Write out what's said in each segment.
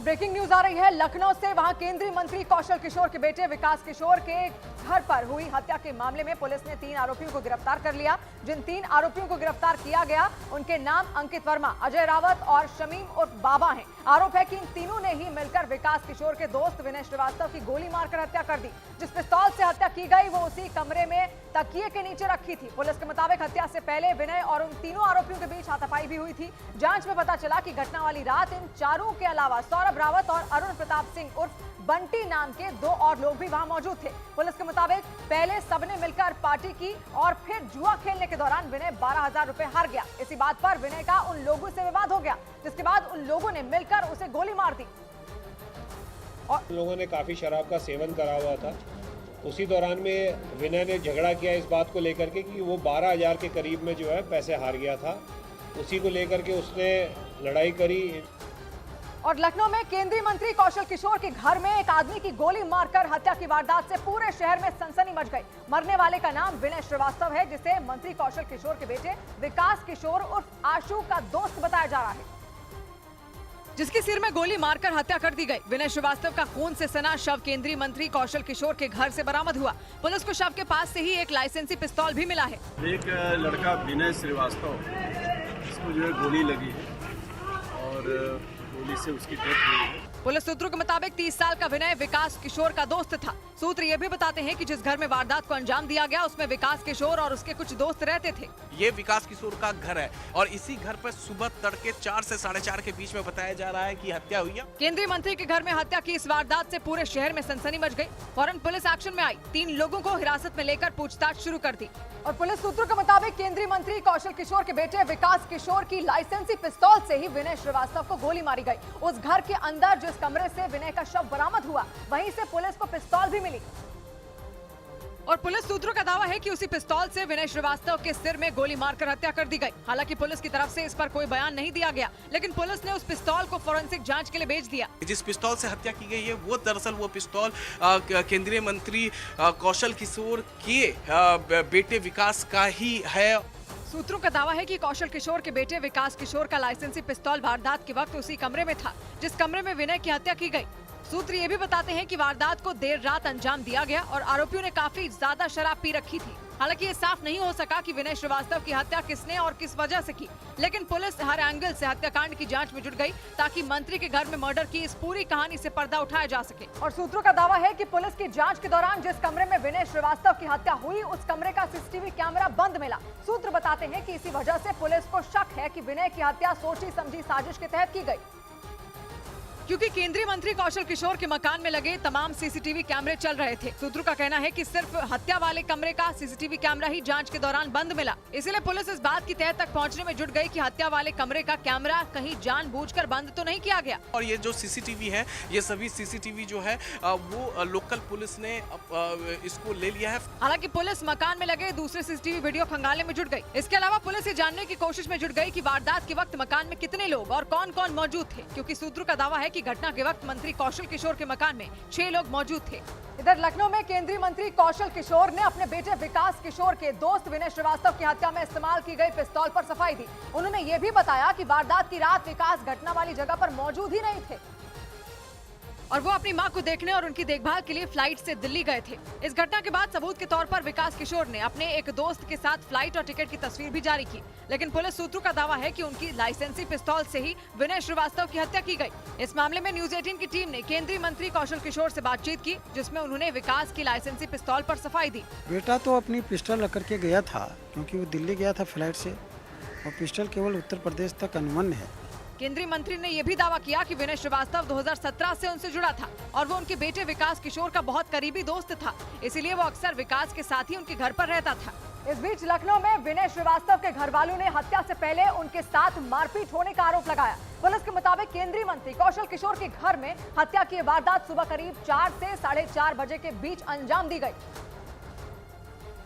Breaking news आ रही है लखनऊ से। वहां केंद्रीय मंत्री कौशल किशोर के बेटे विकास किशोर के घर पर हुई हत्या के मामले में पुलिस ने 3 आरोपियों को गिरफ्तार कर लिया। जिन 3 आरोपियों को गिरफ्तार किया गया उनके नाम अंकित वर्मा, अजय रावत और शमीम उर्फ बाबा हैं। आरोप है कि इन तीनों ने ही मिलकर विकास किशोर के दोस्त विनय श्रीवास्तव की गोली मारकर हत्या कर दी। जिस पिस्तौल से हत्या की गई वो उसी कमरे में तकिए के नीचे रखी थी। पुलिस के मुताबिक हत्या से पहले विनय और उन तीनों आरोपियों के बीच हाथापाई भी हुई थी। जांच में पता चला कि घटना वाली रात इन चारों के अलावा सौरभ रावत और अरुण प्रताप सिंह उर्फ बंटी नाम के 2 और लोग भी वहां मौजूद थे। पुलिस के मुताबिक पहले सबने मिलकर पार्टी की और फिर जुआ खेलने के दौरान विनय 12,000 रुपए हार गया। इसी बात पर विनय का उन लोगों से विवाद हो गया, जिसके बाद उन लोगों ने मिलकर उसे गोली मार दी। और लोगों ने काफी शराब का सेवन करा हुआ था। उसी दौरान में विनय ने झगड़ा किया इस बात को लेकर के कि वो 12,000 के करीब में जो है पैसे हार गया था। उसी को लेकर के उसने लड़ाई करी। और लखनऊ में केंद्रीय मंत्री कौशल किशोर के घर में एक आदमी की गोली मारकर हत्या की वारदात से पूरे शहर में सनसनी मच गई। मरने वाले का नाम विनय श्रीवास्तव है, जिसे मंत्री कौशल किशोर के बेटे विकास किशोर उर्फ आशु का दोस्त बताया जा रहा है, जिसके सिर में गोली मारकर हत्या कर दी गई। विनय श्रीवास्तव का खून से सना शव केंद्रीय मंत्री कौशल किशोर के घर से बरामद हुआ। पुलिस को शव के पास से ही एक लाइसेंसी पिस्तौल भी मिला है। एक लड़का विनय श्रीवास्तव, इसको जो है गोली लगी है और गोली से उसकी डेथ हुई है। पुलिस सूत्रों के मुताबिक 30 साल का विनय विकास किशोर का दोस्त था। सूत्र ये भी बताते हैं कि जिस घर में वारदात को अंजाम दिया गया उसमें विकास किशोर और उसके कुछ दोस्त रहते थे। ये विकास किशोर का घर है और इसी घर पर सुबह तड़के 4 से 4:30 के बीच में बताया जा रहा है कि हत्या हुई है। केंद्रीय मंत्री के घर में हत्या की इस वारदात से पूरे शहर में सनसनी मच गई। फौरन पुलिस एक्शन में आई, 3 लोगों को हिरासत में लेकर पूछताछ शुरू कर दी। और पुलिस सूत्रों के मुताबिक केंद्रीय मंत्री कौशल किशोर के बेटे विकास किशोर की लाइसेंसी पिस्तौल से ही विनय श्रीवास्तव को गोली मारी गई। उस घर के अंदर जिस कमरे से विनय का शव बरामद हुआ वहीं से पुलिस को पिस्तौल भी मिली। और पुलिस सूत्रों का दावा है कि उसी पिस्तौल से विनय श्रीवास्तव के सिर में गोली मारकर हत्या कर दी गई। हालांकि पुलिस की तरफ से इस पर कोई बयान नहीं दिया गया, लेकिन पुलिस ने उस पिस्तौल को फोरेंसिक जांच के लिए भेज दिया। जिस पिस्तौल से हत्या की गई है वो दरअसल वो पिस्तौल केंद्रीय मंत्री कौशल किशोर के बेटे विकास का ही है। सूत्रों का दावा है कि कौशल किशोर के बेटे विकास किशोर का लाइसेंसी पिस्तौल वारदात के वक्त उसी कमरे में था जिस कमरे में विनय की हत्या की गई। सूत्र ये भी बताते हैं कि वारदात को देर रात अंजाम दिया गया और आरोपियों ने काफी ज्यादा शराब पी रखी थी। हालांकि ये साफ नहीं हो सका कि विनय श्रीवास्तव की हत्या किसने और किस वजह से की, लेकिन पुलिस हर एंगल से हत्याकांड की जांच में जुट गई ताकि मंत्री के घर में मर्डर की इस पूरी कहानी से पर्दा उठाया जा सके। और सूत्रों का दावा है कि पुलिस की जांच के दौरान जिस कमरे में विनय श्रीवास्तव की हत्या हुई उस कमरे का सीसीटीवी कैमरा बंद मिला। सूत्र बताते हैं कि इसी वजह से पुलिस को शक है कि विनय की हत्या सोची समझी साजिश के तहत की गई, क्योंकि केंद्रीय मंत्री कौशल किशोर के मकान में लगे तमाम सीसीटीवी कैमरे चल रहे थे। सूत्रों का कहना है कि सिर्फ हत्या वाले कमरे का सीसीटीवी कैमरा ही जांच के दौरान बंद मिला। इसलिए पुलिस इस बात की तह तक पहुंचने में जुट गई कि हत्या वाले कमरे का कैमरा कहीं जानबूझकर बंद तो नहीं किया गया। और ये जो सीसीटीवी है, ये सभी सीसीटीवी जो है वो लोकल पुलिस ने इसको ले लिया है। हालांकि पुलिस मकान में लगे दूसरे सीसीटीवी वीडियो खंगालने में जुट गई। इसके अलावा पुलिस ये जानने की कोशिश में जुट गई कि वारदात के वक्त मकान में कितने लोग और कौन कौन मौजूद थे, क्योंकि सूत्रों का दावा है कि घटना के वक्त मंत्री कौशल किशोर के मकान में 6 लोग मौजूद थे। इधर लखनऊ में केंद्रीय मंत्री कौशल किशोर ने अपने बेटे विकास किशोर के दोस्त विनय श्रीवास्तव की हत्या में इस्तेमाल की गई पिस्तौल पर सफाई दी। उन्होंने ये भी बताया कि वारदात की रात विकास घटना वाली जगह पर मौजूद ही नहीं थे और वो अपनी मां को देखने और उनकी देखभाल के लिए फ्लाइट से दिल्ली गए थे। इस घटना के बाद सबूत के तौर पर विकास किशोर ने अपने एक दोस्त के साथ फ्लाइट और टिकट की तस्वीर भी जारी की, लेकिन पुलिस सूत्रों का दावा है कि उनकी लाइसेंसी पिस्तौल से ही विनय श्रीवास्तव की हत्या की गई। इस मामले में न्यूज 18 की टीम ने केंद्रीय मंत्री कौशल किशोर से बातचीत की, जिसमें उन्होंने विकास की लाइसेंसी पिस्तौल पर सफाई दी। बेटा तो अपनी पिस्टल रख करके गया था, क्योंकि वो दिल्ली गया था फ्लाइट से, और पिस्टल केवल उत्तर प्रदेश तक अनुमन्य है। केंद्रीय मंत्री ने यह भी दावा किया कि विनय श्रीवास्तव 2017 से उनसे जुड़ा था और वो उनके बेटे विकास किशोर का बहुत करीबी दोस्त था, इसीलिए वो अक्सर विकास के साथ ही उनके घर पर रहता था। इस बीच लखनऊ में विनय श्रीवास्तव के घर वालों ने हत्या से पहले उनके साथ मारपीट होने का आरोप लगाया। पुलिस के मुताबिक केंद्रीय मंत्री कौशल किशोर के घर में हत्या की वारदात सुबह करीब 4 से 4:30 बजे के बीच अंजाम दी गई।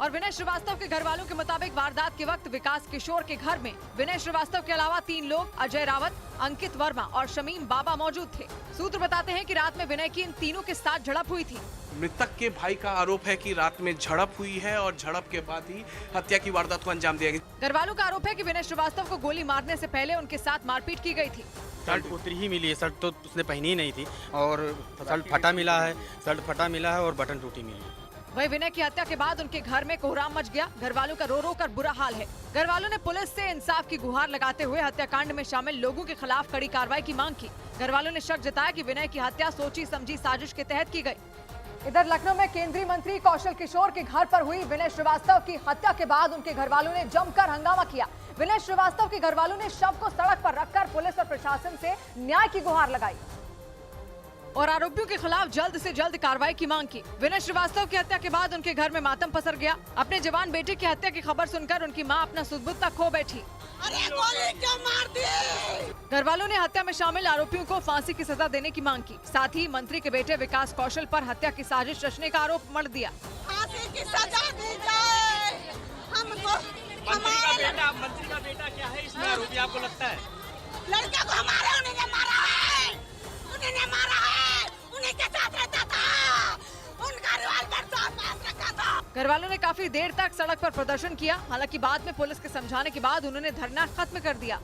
और विनय श्रीवास्तव के घर वालों के मुताबिक वारदात के वक्त विकास किशोर के घर में विनय श्रीवास्तव के अलावा 3 लोग अजय रावत, अंकित वर्मा और शमीम बाबा मौजूद थे। सूत्र बताते हैं कि रात में विनय की इन तीनों के साथ झड़प हुई थी। मृतक के भाई का आरोप है कि रात में झड़प हुई है और झड़प के बाद ही हत्या की वारदात को अंजाम दिया गया। घर वालों का आरोप है कि विनय श्रीवास्तव को गोली मारने से पहले उनके साथ मारपीट की गई थी। शर्ट उतरी ही मिली है, शर्ट तो उसने पहनी ही नहीं थी और शर्ट फटा मिला है, शर्ट फटा मिला है और बटन टूटी मिली है। वही विनय की हत्या के बाद उनके घर में कोहराम मच गया। घर वालों का रो रो कर बुरा हाल है। घर वालों ने पुलिस से इंसाफ की गुहार लगाते हुए हत्याकांड में शामिल लोगों के खिलाफ कड़ी कार्रवाई की मांग की। घर वालों ने शक जताया कि विनय की हत्या सोची समझी साजिश के तहत की गई। इधर लखनऊ में केंद्रीय मंत्री कौशल किशोर के घर पर हुई विनय श्रीवास्तव की हत्या के बाद उनके घर वालों ने जमकर हंगामा किया। विनय श्रीवास्तव के घर वालों ने शव को सड़क पर रखकर पुलिस और प्रशासन से न्याय की गुहार लगाई और आरोपियों के खिलाफ जल्द से जल्द कार्रवाई की मांग की। विनय श्रीवास्तव की हत्या के बाद उनके घर में मातम पसर गया। अपने जवान बेटे की हत्या की खबर सुनकर उनकी मां अपना सुध-बुध तक खो बैठी। अरे गोली क्यों मार दी? घर वालों ने हत्या में शामिल आरोपियों को फांसी की सजा देने की मांग की। साथ ही मंत्री के बेटे विकास कौशल पर हत्या की साजिश रचने का आरोप मढ़ दिया। फांसी की सजा दी जाए हमको। मंत्री का बेटा क्या है इसमें आरोपी आपको लगता है? लड़के को हमारे उन्होंने मारा है, उन्होंने मारा है, उन्हीं के साथ रहता था, उनका रिवाल्वर साथ पास रखा था। घर वालों ने काफी देर तक सड़क पर प्रदर्शन किया। हालांकि बाद में पुलिस के समझाने के बाद उन्होंने धरना खत्म कर दिया।